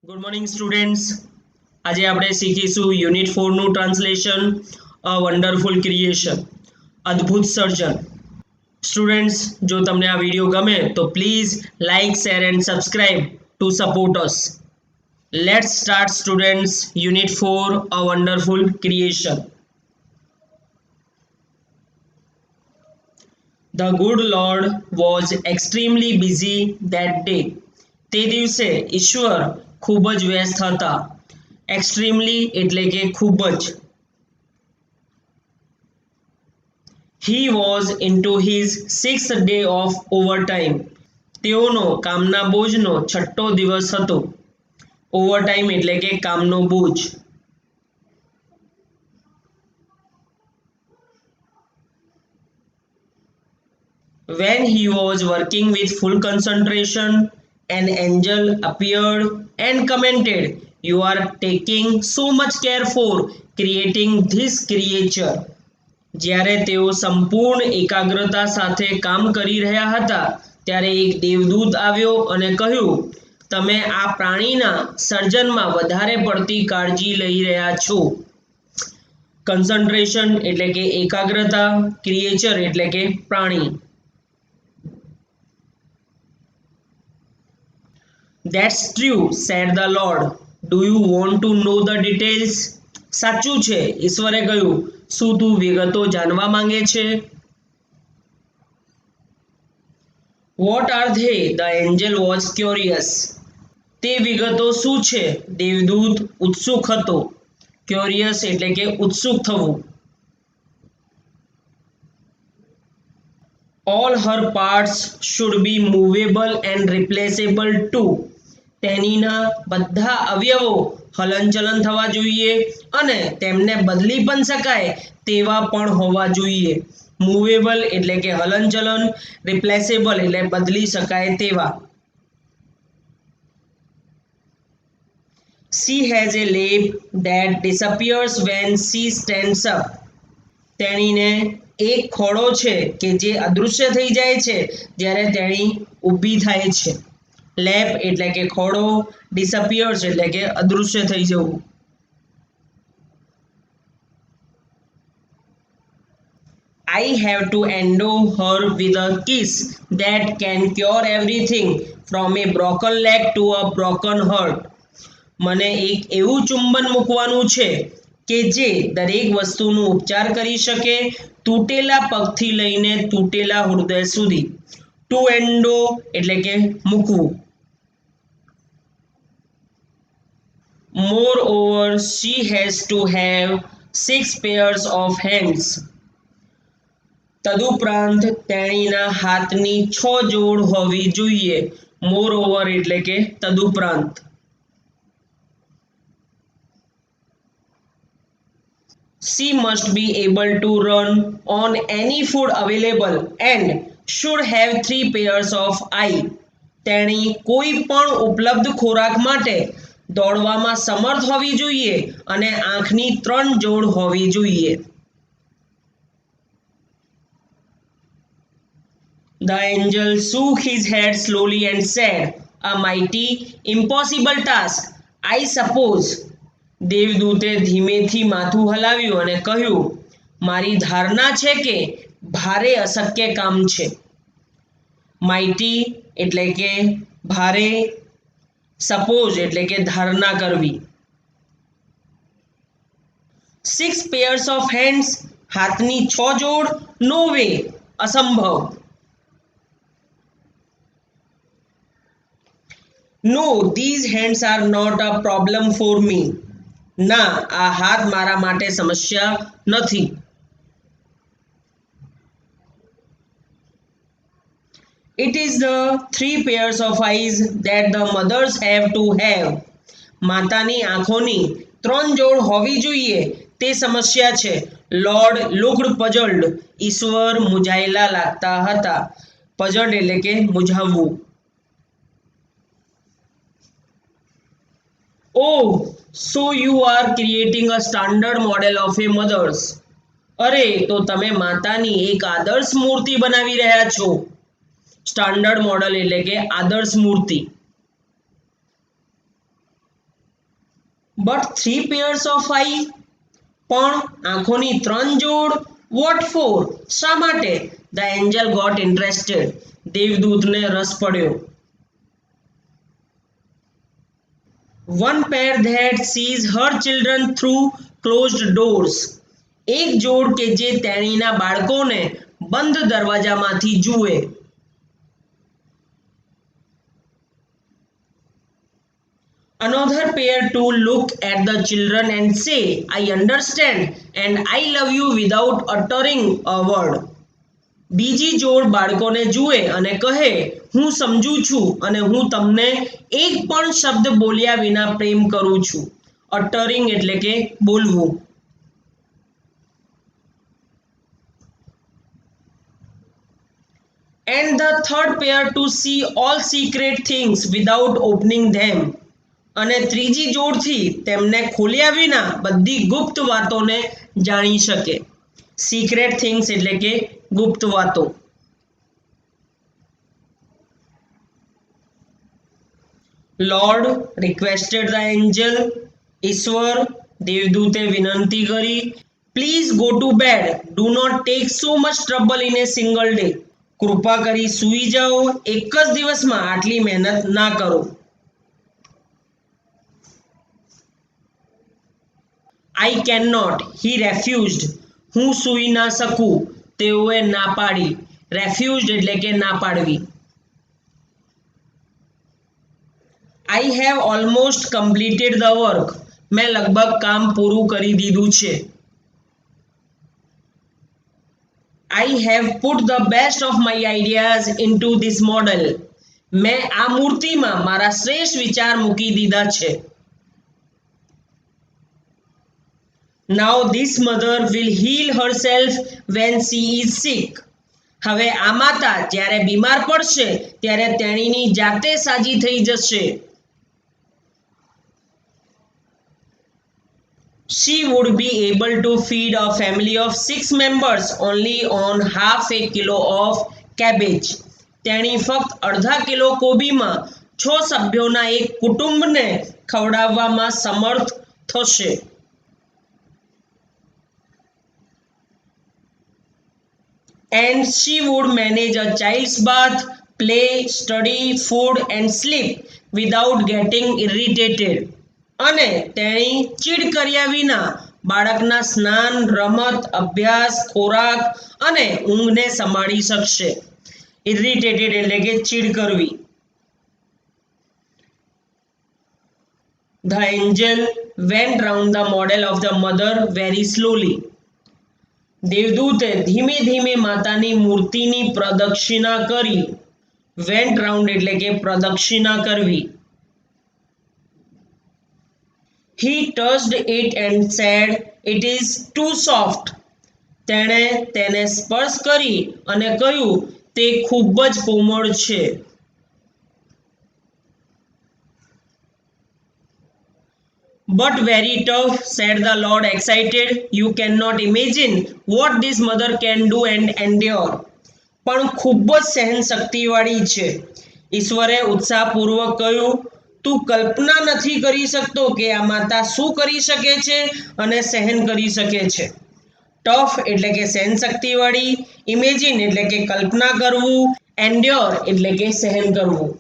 Good morning students. આજે આપણે શીખીશું યુનિટ 4 નું ટ્રાન્સલેશન અ વન્ડરફુલ ક્રિએશન, અદ્ભુત સર્જન. સ્ટુડન્ટ્સ, જો તમને આ વિડીયો ગમે તો please like, share and subscribe to support us. Let's start students, unit 4 a wonderful creation. The good Lord was extremely busy that day. તે દિવસે ઈશ્વર ખૂબ જ વ્યસ્ત હતા. એક્સ્ટ્રીમલી એટલે કે ખૂબ જ. He was into his 6th day of overtime. તેઓનો કામના બોજનો 6થો દિવસ હતો. ઓવરટાઈમ એટલે કે કામનો બોજ. When he was working with full concentration, an angel appeared and commented, "You are taking so much care for creating this creature." જ્યારે તેઓ સંપૂર્ણ એકાગ્રતા સાથે કામ કરી રહ્યા હતા ત્યારે એક દેવદૂત આવ્યો અને કહ્યું, તમે આ પ્રાણીના સર્જનમાં વધારે પડતી કાળજી લઈ રહ્યા છો. કન્સન્ટ્રેશન એટલે કે એકાગ્રતા, ક્રિએચર એટલે કે પ્રાણી. That's true, said the Lord. Do you want to know the details? સાચું છે, ઈશ્વરે કહ્યું. શું તું વિગતો જાણવા માંગે છે? What are they? The angel was curious. તે વિગતો શું છે? દેવદૂત ઉત્સુક હતો. Curious એટલે કે ઉત્સુક થવું. All her parts should be movable and replaceable too. તેનીના બધા અવયવો હલનચલન થવા જોઈએ અને તેમને બદલી પણ શકાય તેવા પણ હોવા જોઈએ. મૂવેબલ એટલે કે હલનચલન, રિપ્લેસેબલ એટલે બદલી શકાય તેવા. She has a lamp that disappears when she stands up. તેણીને એક ખોળો છે કે જે અદૃશ્ય થઈ જાય છે જ્યારે તેણી ઊભી થાય છે. લેપ એટલે કે ખોળો, ડિસઅપિયર્સ એટલે કે અદૃશ્ય થઈ જવું. I have to endow her with a kiss that can cure everything from a broken leg to a broken heart. મને એક એવું ચુંબન મૂકવાનું છે કે જે દરેક વસ્તુનો ઉપચાર કરી શકે, તૂટેલા પગથી લઈને તૂટેલા હૃદય સુધી. ટુ એન્ડો એટલે કે મૂકવું. Moreover, she has to have 6 pairs of hands. તદુપરાંત તેણીના હાથની 6 જોડ હોવી જોઈએ. Moreover એટલે કે તદુપરાંત. She must be able to run on any food available and should have 3 pairs of eyes. તેણી કોઈ પણ ઉપલબ્ધ ખોરાક માટે દોડવામાં સમર્થ હોવી જોઈએ અને આંખની 3 જોડ હોવી જોઈએ. The angel shook his head slowly and said, "A mighty, impossible task, I suppose." દેવદૂતે ધીમેથી માથું હલાવ્યું અને કહ્યું, મારી ધારણા છે કે ભારે અશક્ય કામ છે. માઇટી એટલે કે ભારે, સપોઝ એટલે કે ધારણા કરવી. 6 pairs of hands, હાથની 6 જોડ, નો way, અસંભવ. No, these hands are not a problem for me. ના, આ હાથ મારા માટે સમસ્યા નથી. It is the 3 pairs of eyes that the mothers have to have. માતાની આંખોની 3 જોડ હોવી જોઈએ તે સમસ્યા છે. Lord looked puzzled. ઈશ્વર મૂંઝાયેલા લાગતા હતા. Puzzled એટલે કે મૂંઝાવવું. Oh, so you are creating a standard model of a mother's. અરે, તો તમે માતાની એક આદર્શ મૂર્તિ બનાવી રહ્યા છો. સ્ટાન્ડર્ડ મોડલ એટલે કે આદર્શ મૂર્તિ. but 3 pairs of eye, પણ આંખોની 3 જોડ. what for? શા માટે? the angel got interested. દેવદૂતને રસ પડ્યો. one pair that sees her children through closed doors. એક જોડ કે જે તેણીના બાળકોને બંધ દરવાજામાંથી જુએ. Another pair to look at the children and say, I understand and I love you without uttering a word. બીજી જોડ બાળકોને જુએ અને કહે, હું સમજુ છું અને હું તમને એક પણ શબ્દ બોલ્યા વિના પ્રેમ કરું છું. અટરિંગ એટલે કે બોલવું. And the third pair to see all secret things without opening them. અને ત્રીજી જોડથી તેમને ખોલ્યા વિના બધી ગુપ્ત વાતોને જાણી શકે. સિક્રેટ થિંગ્સ એટલે કે ગુપ્ત વાતો. Lord requested the angel. ઈશ્વર દેવદૂતે વિનંતી કરી. Please go to bed. Do not take so much trouble in a single day. કૃપા કરી સૂઈ જાઓ. એક જ દિવસમાં આટલી મહેનત ના કરો. I cannot. He refused. હું સૂઈ ના શકું. તેઓએ ના પાડી. refused એટલે કે ના પાડવી. I have almost completed the work. મેં લગભગ કામ પૂરું કરી દીધું છે. I have put the best of my ideas into this model. મેં આ મૂર્તિમાં મારા શ્રેષ્ઠ વિચાર મૂકી દીધા છે. Now this mother will heal herself when she is sick. હવે આ માતા જ્યારે બીમાર પડશે ત્યારે તેણીની જાતે સાજી થઈ જશે. She would be able to feed a family of 6 members only on half a kilo of cabbage. તેણી ફક્ત અડધા કિલો કોબીમાં 6 સભ્યોના એક કુટુંબને ખવડાવવામાં સમર્થ થશે. And she would manage a child's bath, play, study, food and sleep without getting irritated. અને તેણી ચીડ કર્યા વિના બાળકના સ્નાન, રમત, અભ્યાસ, ખોરાક અને ઊંઘને સંભાળી શકશે. ઇરિટેટેડ એટલે કે ચીડ કરવી. The angel went round the model of the mother very slowly. દેવદૂતે ધીમે ધીમે માતાની મૂર્તિની પ્રદક્ષિણા કરી. વેન્ટ રાઉન્ડ એટલે કે પ્રદક્ષિણા કરવી. He touched it and said, it is too soft. તેણે તેને સ્પર્શ કરી અને કહ્યું, તે ખૂબ જ કોમળ છે. But very tough, said the Lord excited. You cannot imagine what this mother can do and endure. પણ ખૂબ જ સહન શક્તિવાળી છે. ઈશ્વરે ઉત્સાહપૂર્વક કહ્યું, તું કલ્પના નથી કરી શકતો કે આ માતા શું કરી શકે છે અને સહન કરી શકે છે. ટફ એટલે કે સહન શક્તિવાળી, ઇમેજિન એટલે કે કલ્પના કરવું, એન્ડ્યોર એટલે કે સહન કરવું.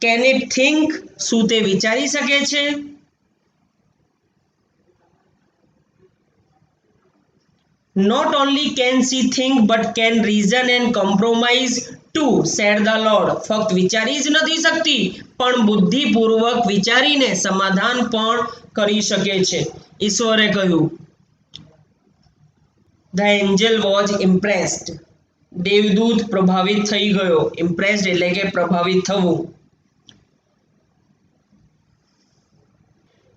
Can it think? શું તે વિચારી શકે છે? Not only can she think but can reason and compromise too, said the Lord. ફક્ત વિચારી જ નથી શકતી પણ બુદ્ધિપૂર્વક વિચારીને સમાધાન પણ કરી શકે છે. ઈશ્વરે કહ્યું. The angel was impressed. દેવદૂત પ્રભાવિત થઈ ગયો. impressed એટલે કે પ્રભાવિત થવું.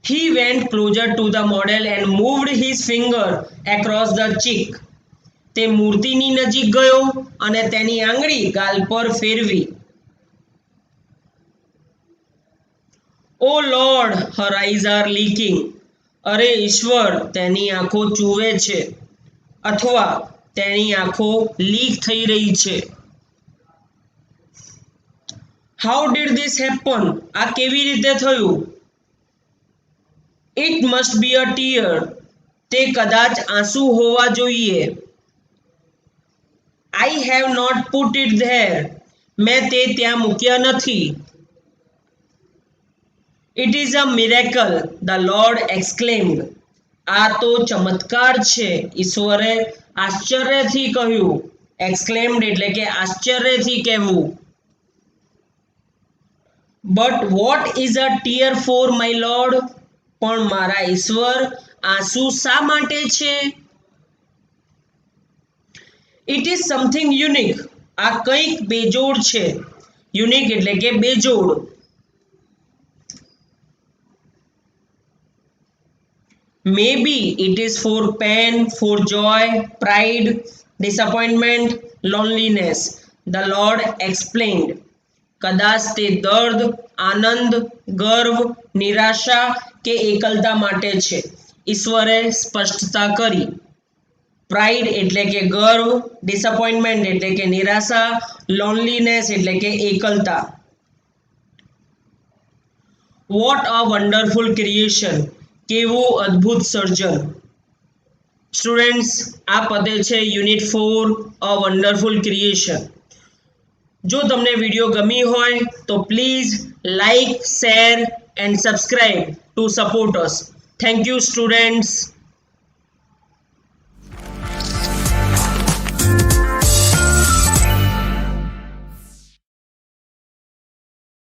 He went closer to the model and moved his finger across the cheek. તે મૂર્તિની નજીક ગયો અને તેની આંગળી ગાલ પર ફેરવી. Oh Lord, her eyes are leaking. અરે ઈશ્વર, તેની આંખો ચૂવે છે અથવા તેની આંખો લીક થઈ રહી છે. હાઉ ડીડ ધીસ હેપન, આ કેવી રીતે થયું? It must be a tear, તે કદાચ આંસુ હોવા જોઈએ. I have not put it there, મેં તે ત્યાં મૂક્યા નથી. It is a miracle, the lord exclaimed, આ તો ચમત્કાર છે, ઈશ્વરે આશ્ચર્યથી કહ્યું. એક્સક્લેમ્ડ એટલે કે આશ્ચર્યથી કહેવું. But what is a tear for my lord, પણ મારા ઈશ્વર આંસુ શા માટે છે? ઇટ ઇઝ સમથિંગ યુનિક, આ કંઈક બેજોડ છે. યુનિક એટલે કે બેજોડ. Maybe it is for pain, for joy, pride, disappointment, loneliness. The Lord explained. કદાચ તે દર્દ, આનંદ, ગર્વ, નિરાશા કે એકલતા માટે છે. ઈશ્વરે સ્પષ્ટતા કરી. પ્રાઇડ એટલે કે ગર્વ, ડિસઅપોઇન્ટમેન્ટ એટલે કે નિરાશા, લોનલીનેસ એટલે કે એકલતા. વોટ અ વન્ડરફુલ ક્રિએશન, કેવું અદ્ભુત સર્જન. સ્ટુડન્ટ્સ, આ પદે છે યુનિટ 4 અ વન્ડરફુલ ક્રિએશન. જો તમને વિડીયો ગમી હોય તો please like, share and subscribe to support us. Thank you students.